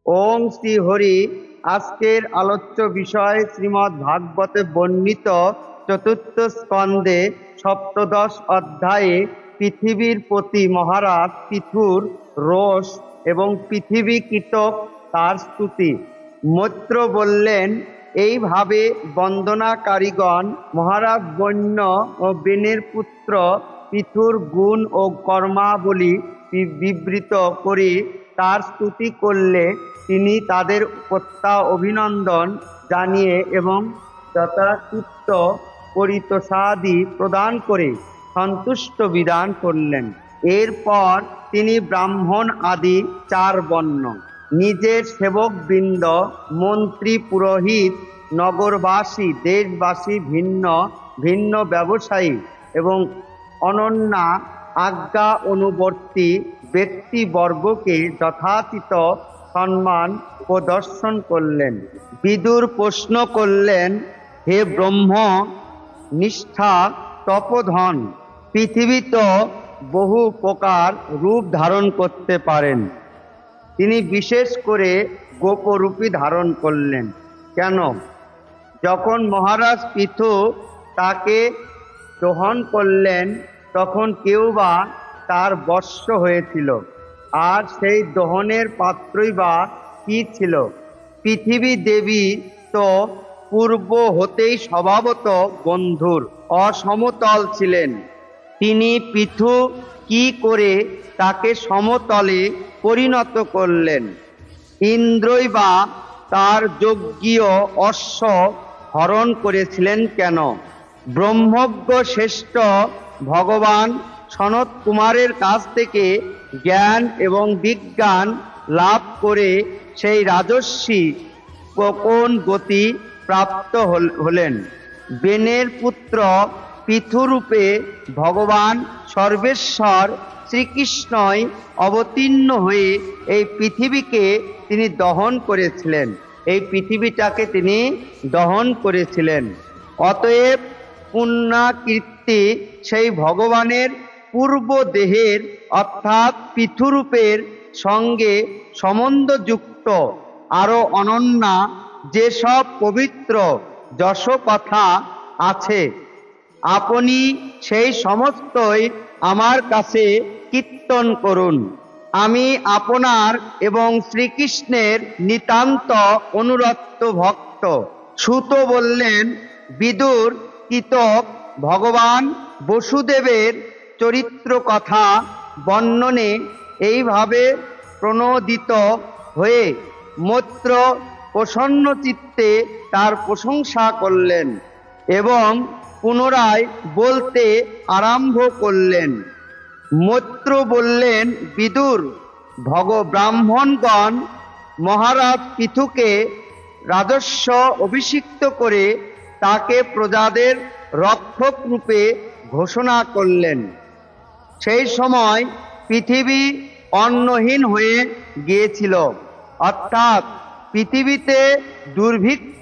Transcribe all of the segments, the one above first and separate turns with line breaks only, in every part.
ওম শ্রী হরি। আজকের আলোচ্য বিষয় শ্রীমদ্ ভাগবতে বর্ণিত চতুর্থ স্কন্ধে সপ্তদশ অধ্যায়ে পৃথিবীর প্রতি মহারাজ পৃথুর রোষ এবং পৃথিবী কীটক তার স্তুতি। মৈত্র বললেন, এইভাবে বন্দনাকারীগণ মহারাজ বন্য ও বেনের পুত্র পৃথুর গুণ ও কর্মাবলী বিবৃত করে তার স্তুতি করলে তিনি তাদের অভিনন্দন জানিয়ে এবং যথাকৃত পরিতোষাদি প্রদান করে সন্তুষ্ট বিধান করলেন। এরপর তিনি ব্রাহ্মণ আদি চার বর্ণ, নিজের সেবকবৃন্দ, মন্ত্রী, পুরোহিত, নগরবাসী, দেশবাসী, ভিন্ন ভিন্ন ব্যবসায়ী এবং অনন্যা আজ্ঞা অনুবর্তী ব্যক্তিবর্গকে যথাচিত সম্মান প্রদর্শন করলেন। বিদুর প্রশ্ন করলেন, হে ব্রহ্ম নিষ্ঠা তপোধন, পৃথিবী তো বহু প্রকার রূপ ধারণ করতে পারেন, তিনি বিশেষ করে গোপরূপী ধারণ করলেন কেন? যখন মহারাজ পৃথু তাকে দহন করলেন তখন কেউ বা তার বশ্য হয়েছিল, আর সেই দহনের পাত্রই বা কি ছিল? পৃথিবী দেবী তো পূর্ব হতেই স্বভাবত বন্ধুর অসমতল ছিলেন। তিনি পৃথু কি করে তাকে সমতলে পরিণত করলেন? ইন্দ্রই বা তার যজ্ঞীয় অশ্ব হরণ করেছিলেন কেন? ব্রহ্মজ্ঞ শ্রেষ্ঠ ভগবান সনত কুমারের কাছ থেকে জ্ঞান এবং বিজ্ঞান লাভ করে সেই রাজস্বী কোন গতি প্রাপ্ত হলেন? বেনের পুত্র পৃথুরূপে ভগবান সর্বেশ্বর শ্রীকৃষ্ণই অবতীর্ণ হয়ে এই পৃথিবীকে তিনি দহন করেছিলেন, এই পৃথিবীটাকে তিনি দহন করেছিলেন। অতএব পুণ্যাকীর্তি সেই ভগবানের পূর্ব দেহের অর্থাৎ পৃথুরূপের সঙ্গে সম্বন্ধযুক্ত আরো অনন্যা যেসব পবিত্র যশ কথা আছে, আপনি সেই সমস্তই আমার কাছে কীর্তন করুন। আমি আপনার এবং শ্রীকৃষ্ণের নিতান্ত অনুরক্ত ভক্ত। সুত বললেন, বিদুর কীটক ভগবান বসুদেবের চরিত্র কথা বর্ণনে এইভাবে প্রণোদিত হয়ে মৈত্র প্রসন্ন চিত্তে তার প্রশংসা করলেন এবং পুনরায় বলতে আরম্ভ করলেন। মৈত্র বললেন, বিদুর, ব্রাহ্মণগণ মহারাজ পৃথুকে রাজস্ব অভিষিক্ত করে তাকে প্রজাদের রক্ষক রূপে ঘোষণা করলেন। সেই সময় পৃথিবী অন্নহীন হয়ে গিয়েছিল, অর্থাৎ পৃথিবীতে দুর্ভিক্ষ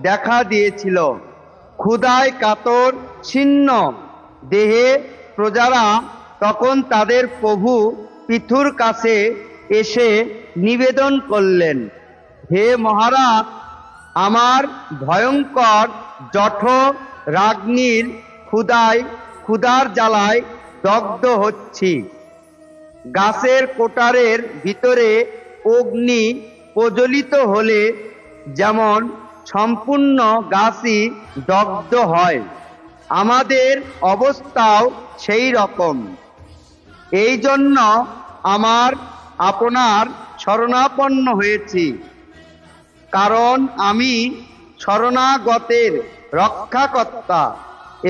দেখা দিয়েছিল। ক্ষুধায় কাতর ছিন্ন দেহে প্রজারা তখন তাদের প্রভু পৃথুর কাছে এসে নিবেদন করলেন, হে মহারাজ, আমার ভয়ঙ্কর জঠ রাগ্নির ক্ষুধার জ্বালায় দগ্ধ হচ্ছি। গাছের কোটারের ভিতরে অগ্নি প্রজ্বলিত হলে যেমন সম্পূর্ণ গাছই দগ্ধ হয়, আমাদের অবস্থাও সেই রকম। এই জন্য আপনার শরণাপন্ন হয়েছি, কারণ আমি শরণাগতের রক্ষাকর্তা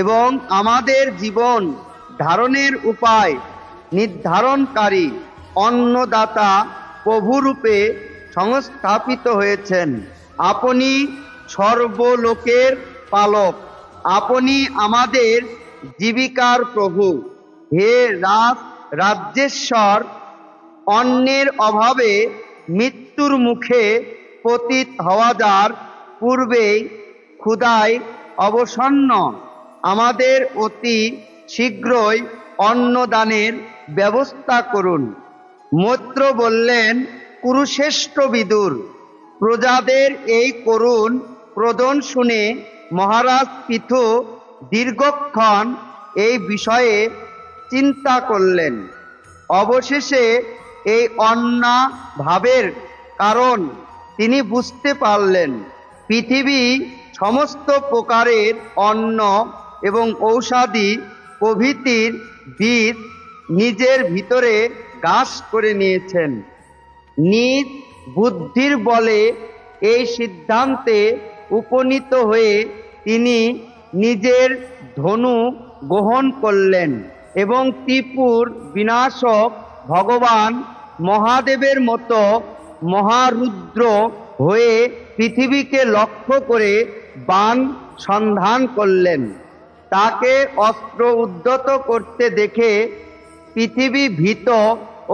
এবং আমাদের জীবন ধারণের উপায় নির্ধারণকারী অন্নদাতা প্রভুরূপে সংস্থাপিত হয়েছেন। আপনি সর্বলোকের পালক, আপনি আমাদের জীবিকার প্রভু। হে রাজ্যেশ্বর, অন্নের অভাবে মৃত্যুর মুখে পতিত হওয়া যার পূর্বেই ক্ষুধায় অবসন্ন আমাদের অতি শীঘ্রই অন্নদানের ব্যবস্থা করুন। মৈত্র বললেন, কুরুশ্রেষ্ঠ বিদুর। প্রজাদের এই করুণ ক্রোধন শুনে মহারাজ পৃথু দীর্ঘক্ষণ এই বিষয়ে চিন্তা করলেন। অবশেষে এই অন্যাভাবের কারণ তিনি বুঝতে পারলেন। পৃথিবী সমস্ত প্রকারের অন্ন এবং ঔষধি প্রভৃতির বীজ নিজের ভিতরে গ্রাস করে নিয়েছেন। নিজ বুদ্ধির বলে এই সিদ্ধান্তে উপনীত হয়ে তিনি নিজের ধনু গ্রহণ করলেন এবং ত্রিপুর বিনাশক ভগবান মহাদেবের মতো মহারুদ্র হয়ে পৃথিবীকে লক্ষ্য করে বাণ সন্ধান করলেন। তাকে অস্ত্র উদ্যত করতে দেখে পৃথিবী ভীত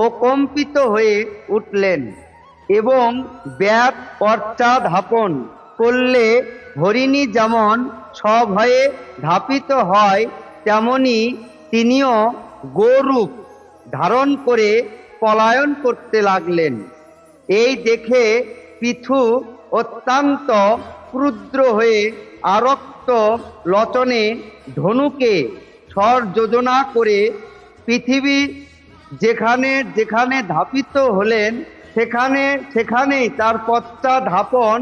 ও কম্পিত হয়ে উঠলেন এবং ব্যাত পশ্চাদ্ধাপন করলে হরিণী যেমন সভয়ে ধাপিত হয়, তেমনি তিনিও গোরূপ ধারণ করে পলায়ন করতে লাগলেন। এই দেখে পৃথু অত্যন্ত ক্রুদ্ধ হয়ে আরক্ত লোচনে ধনুকে স্বর যোজনা করে পৃথিবী যেখানে যেখানে ধাপিত হলেন সেখানেই তার পশ্চাদ্ধাপন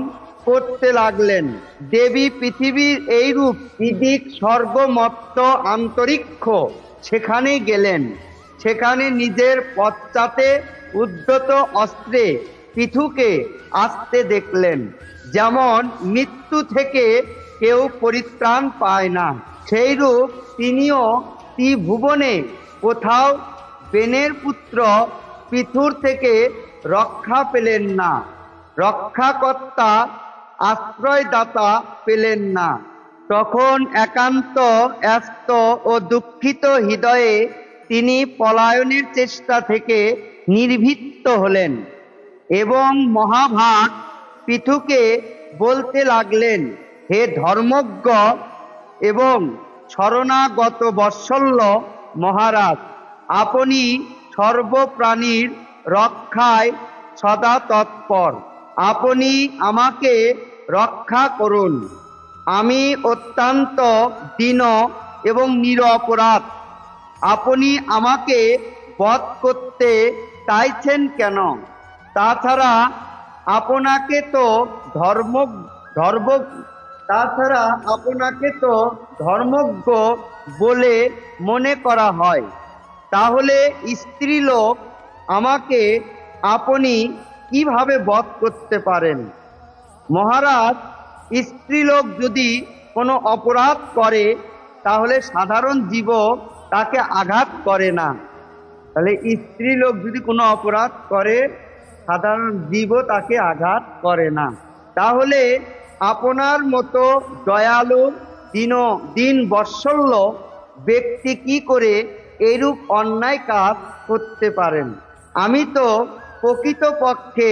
করতে লাগলেন। দেবী পৃথিবীর এইরূপ ইদিক স্বর্গমত্ত আন্তরিক্ষ সেখানেই গেলেন। সেখানে নিজের পশ্চাতে উদ্ধত অস্ত্রে পৃথুকে আসতে দেখলেন। যেমন মৃত্যু থেকে কেউ পরিত্রাণ পায় না, সেইরূপ তিনিও ত্রিভুবনে কোথাও বেনের পুত্র পৃথুর থেকে রক্ষা পেলেন না, রক্ষাকর্তা আশ্রয়দাতা পেলেন না। তখন একান্ত ব্যস্ত ও দুঃখিত হৃদয়ে তিনি পলায়নের চেষ্টা থেকে নির্বৃত্ত হলেন এবং মহাভাগ পৃথুকে বলতে লাগলেন, হে ধর্মজ্ঞ এবং শরণাগত বৎসল্য মহারাজ, আপনি সর্বপ্রাণীর রক্ষায় সদা তৎপর। আপনি আমাকে রক্ষা করুন। আমি অত্যন্ত দীন এবং নিরপরাধ। আপনি আমাকে বধ করতে চাইছেন কেন? তাছাড়া আপনাকে তো ধর্মজ্ঞ বলে মনে করা হয়। তাহলে স্ত্রীলোক আমাকে আপনি কিভাবে বধ করতে পারেন? মহারাজ, স্ত্রীলোক যদি কোনো অপরাধ করে তাহলে সাধারণ জীব তাকে আঘাত করে না। তাহলে স্ত্রীলোক যদি কোনো অপরাধ করে সাধারণ জীব তাকে আঘাত করে না। তাহলে আপনার মতো দয়ালু দীন বৎসল্য ব্যক্তি কি করে এরূপ অন্যায় কাজ করতে পারেন? আমি তো প্রকৃতপক্ষে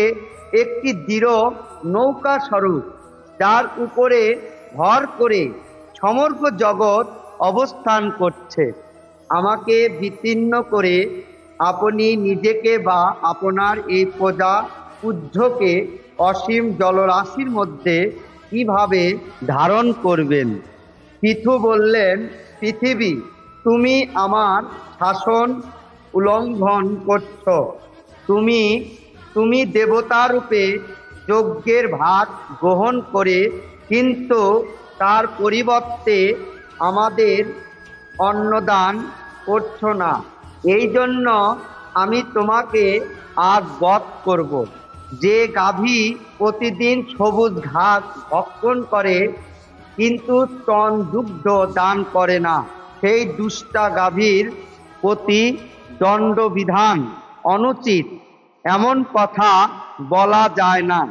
একটি দৃঢ় নৌকা স্বরূপ, যার উপরে ভর করে সমগ্র জগৎ অবস্থান করছে। আমাকে বিতীর্ণ করে আপনি নিজেকে বা আপনার এই প্রজা পুজ্যকে অসীম জলরাশির মধ্যে কিভাবে ধারণ করবেন? পৃথু বললেন, পৃথিবী, তুমি আমার শাসন উল্লঙ্ঘন করছ। তুমি দেবতারূপে যজ্ঞের ভাগ গ্রহণ করে কিন্তু তার পরিবর্তে আমাদের অন্নদান করছ না। এই জন্য আমি তোমাকে আজ বধ করব। যে গাভী প্রতিদিন সবুজ ঘাস ভক্ষণ করে কিন্তু স্তন দুগ্ধ দান করে না, সেই দুষ্টা গাভীর প্রতি দণ্ডবিধান অনুচিত, এমন কথা বলা যায় না।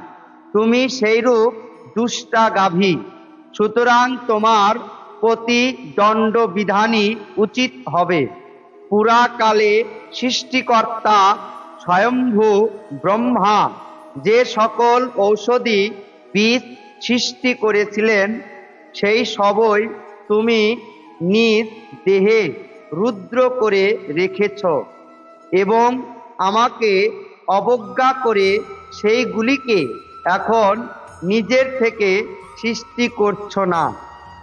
তুমি সেইরূপ দুষ্টা গাভী, সুতরাং তোমার প্রতি দণ্ডবিধানই উচিত হবে। পুরাকালে সৃষ্টিকর্তা স্বয়ম্ভু ব্রহ্মা যে সকল ঔষধি বীজ সৃষ্টি করেছিলেন, সেই সবই তুমি নিজ দেহে রুদ্র করে রেখেছ এবং আমাকে অবজ্ঞা করে সেইগুলিকে এখন নিজের থেকে সৃষ্টি করছো না।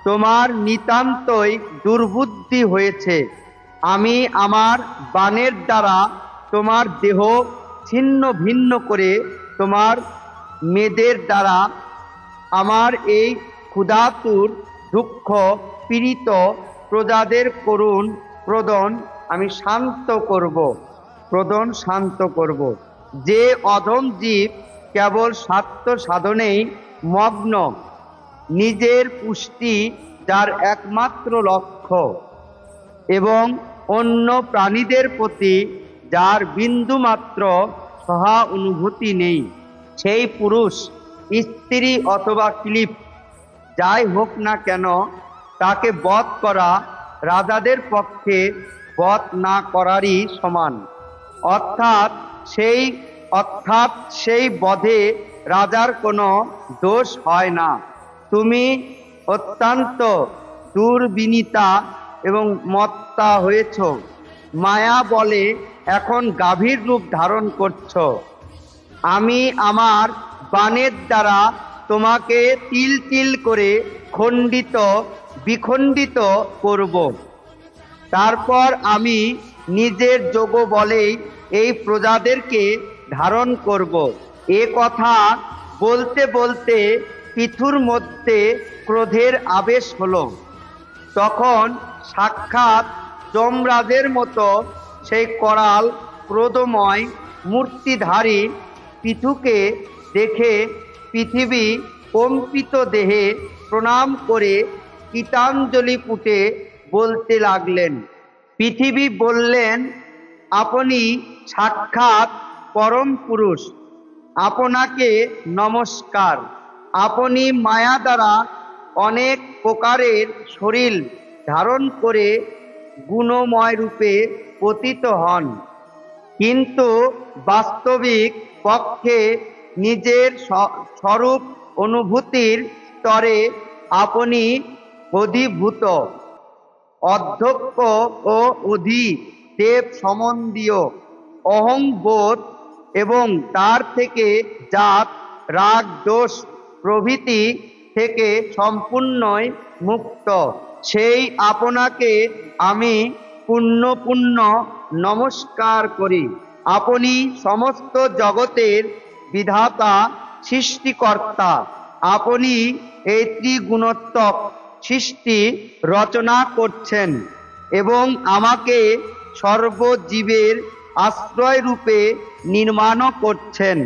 তোমার নিতান্তই দুর্বুদ্ধি হয়েছে। আমি আমার বাণের দ্বারা তোমার দেহ ছিন্ন ভিন্ন করে তোমার মেয়েদের দ্বারা আমার এই ক্ষুধাতুর দুঃখ পীড়িত প্রজাদের করুণ ক্রোধন আমি শান্ত করব। যে অধম জীব কেবল স্বার্থ সাধনেই মগ্ন, নিজের পুষ্টি যার একমাত্র লক্ষ্য এবং অন্য প্রাণীদের প্রতি যার বিন্দুমাত্র সহানুভূতি নেই, সেই পুরুষ স্ত্রী অথবা ক্লিপ যাই হোক না কেন, তাকে বধ করা রাজাদের পক্ষে বধ না করারই সমান। অর্থাৎ সেই বধে রাজার কোনো দোষ হয় না। তুমি অত্যন্ত দুর্বিনীতা এবং মত্তা হয়েছ, মায়া বলে এখন গাভীর রূপ ধারণ করছ। আমি আমার বাণের দ্বারা তোমাকে তিল তিল করে খণ্ডিত বিখণ্ডিত করব। তারপর আমি নিজের যোগ বলেই এই প্রজাদেরকে ধারণ করব। এ কথা বলতে বলতে পৃথুর মধ্যে ক্রোধের আবেশ হলো। তখন সাক্ষাৎ যমরাজের মতো সেই করাল ক্রোধময় মূর্তিধারী পৃথুকে দেখে পৃথিবী কম্পিত দেহে প্রণাম করে গীতাঞ্জলি পুটে বলতে লাগলেন। পৃথিবী বললেন, আপনি সাক্ষাৎ পরম পুরুষ, আপনাকে নমস্কার। আপনি মায়া দ্বারা অনেক প্রকারের শরীর ধারণ করে গুণময় রূপে পতিত হন, কিন্তু বাস্তবিক পক্ষে নিজের স্বরূপ অনুভূতির স্তরে আপনি অধিভূত, অধ্যক্ষ ও অধিদেব সম্বন্ধীয় অহংবোধ এবং তার থেকে জাত রাগ দোষ প্রভৃতি থেকে সম্পূর্ণই মুক্ত সেই আপনাকে আমি পুণ্য নমস্কার করি। আপনি সমস্ত জগতের বিধাতা সৃষ্টিকর্তা। আপনি এই ত্রিগুণোত্তক সৃষ্টি রচনা করছেন এবং আমাকে সর্বজীবের আশ্রয় রূপে নির্মাণ করছেন।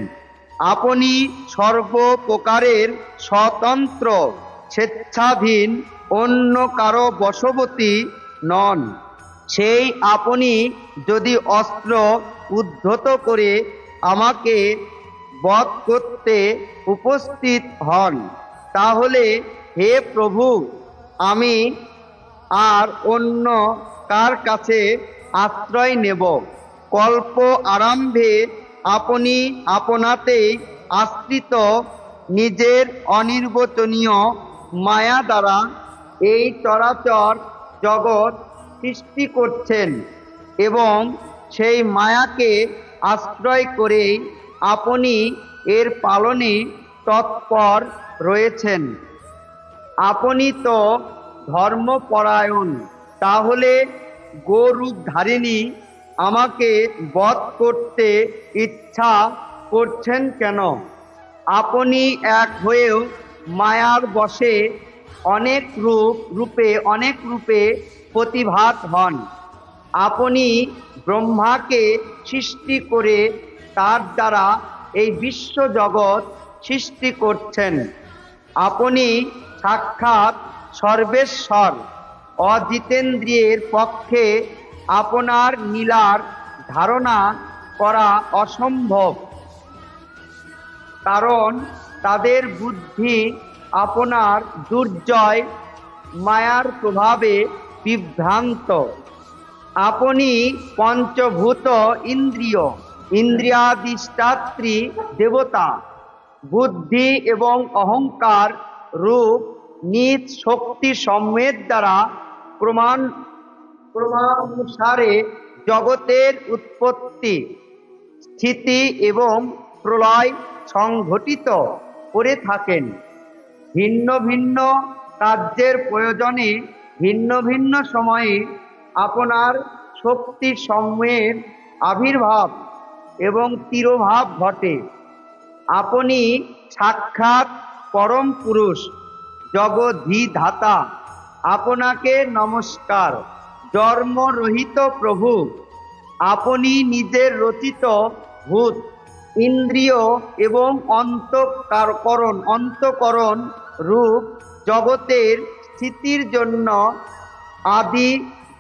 আপনি সর্বপ্রকারের স্বতন্ত্র, স্বেচ্ছাধীন, অন্য কারো বশবর্তী নন। সেই আপনি যদি অস্ত্র উদ্ধত করে আমাকে বধ করতে উপস্থিত হন, তাহলে হে প্রভু, আমি আর অন্য কার কাছে আশ্রয় নেব? কল্প আরম্ভে আপনি আপনাতেই আশ্রিত নিজের অনির্বচনীয় মায়া দ্বারা এই চরাচর জগৎ সৃষ্টি করছেন এবং সেই মায়াকে আশ্রয় করেই আপনি এর পালনে তৎপর রয়েছেন। আপনি তো ধর্মপরায়ণ, তাহলে গোরূপধারিণী আমাকে বধ করতে ইচ্ছা করছেন কেন? আপনি এক হয়েও মায়ার বশে অনেক রূপে প্রতিভাত হন। আপনি ব্রহ্মাকে সৃষ্টি করে তার দ্বারা এই বিশ্বজগৎ সৃষ্টি করছেন। আপনি সাক্ষাৎ সর্বেশ্বর। অজিতেন্দ্রিয়ের পক্ষে আপনার লীলার ধারণা করা অসম্ভব, কারণ তাদের বুদ্ধি আপনার দুর্জয় মায়ার প্রভাবে বিভ্রান্ত। আপনি পঞ্চভূত ইন্দ্রিয়াধিষ্ঠাত্রী দেবতা। বুদ্ধি এবং অহংকার রূপ নিজ শক্তি সম্মেদ দ্বারা ক্রমানুসারে জগতের উৎপত্তি স্থিতি এবং প্রলয় সংঘটিত করে থাকেন। ভিন্ন ভিন্ন কার্যের প্রয়োজনে ভিন্ন ভিন্ন সময়ে আপনার শক্তি সমূহের আবির্ভাব এবং তিরোভাব ঘটে। আপনি সাক্ষাৎ পরম পুরুষ, জগদ্ধিধাতা। আপনাকে নমস্কার। জন্মরহিত প্রভু, আপনি নিজের রচিত ভূত, ইন্দ্রিয় এবং অন্তঃকরণ রূপ জগতের স্থিতির জন্য আদি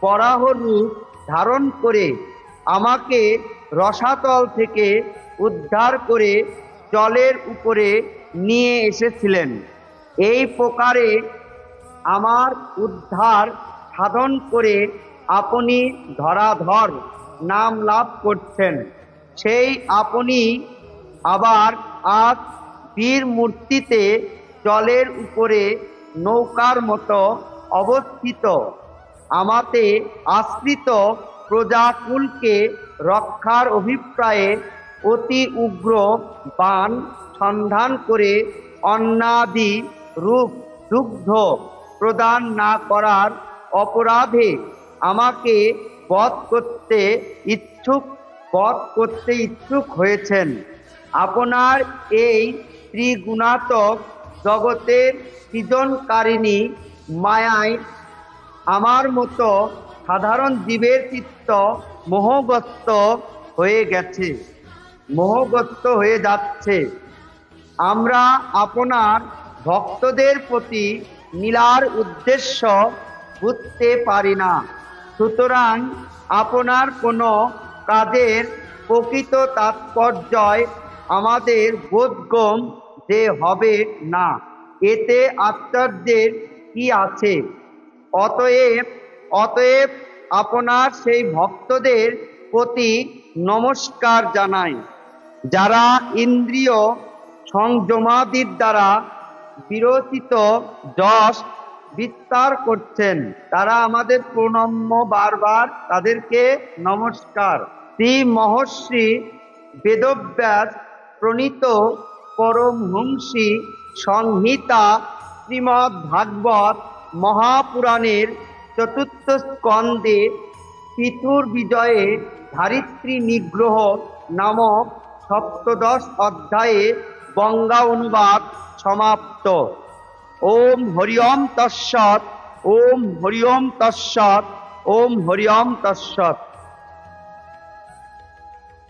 বরাহ রূপ ধারণ করে আমাকে রসাতল থেকে উদ্ধার করে জলের উপরে নিয়ে এসেছিলেন। এই প্রকারে আমার উদ্ধার সাধন করে আপনি ধরাধর নাম লাভ করছেন। সেই আপনি আবার আজ বীর মূর্তিতে জলের উপরে নৌকার মতো অবস্থিত আমাতে আশ্রিত প্রজাকুলকে রক্ষার অভিপ্রায়ে অতি উগ্র বাণ সন্ধান করে অন্নাদি রূপ দুগ্ধ প্রদান না করার অপরাধে আমাকে বধ করতে ইচ্ছুক হয়েছেন। আপনার এই ত্রিগুণাত্মক জগতের সৃজনকারিণী মায়ায় আমার মতো সাধারণ জীবের চিত্ত মোহগ্রস্ত হয়ে যাচ্ছে। আমরা আপনার ভক্তদের প্রতি লীলার উদ্দেশ্য বুঝতে পারি না। সুতরাং আপনার কোনো কাজের প্রকৃত তাৎপর্য আমাদের বোধগম্য যে হবে না, এতে আশ্চর্যের কি আছে? অতএব আপনার সেই ভক্তদের প্রতি নমস্কার জানাই, যারা ইন্দ্রিয় সংযমাদির দ্বারা বিরচিত যশ বিস্তার করছেন। তারা আমাদের প্রণম্য, বারবার তাদেরকে নমস্কার। শ্রী মহর্ষি বেদব্যাস প্রণীত পরমহংসী সংহিতা শ্রীমদ্ ভাগবত মহাপুরাণের চতুর্থ স্কন্ধে পিতুর বিজয়ে ধারিত্রী নিগ্রহ নামক সপ্তদশ অধ্যায়ে বঙ্গা অনুবাদ সমাপ্ত। ওম হরি ওম তৎসৎ। ওম হরি ওম তৎসৎ। ওম হরি ওম তৎসৎ।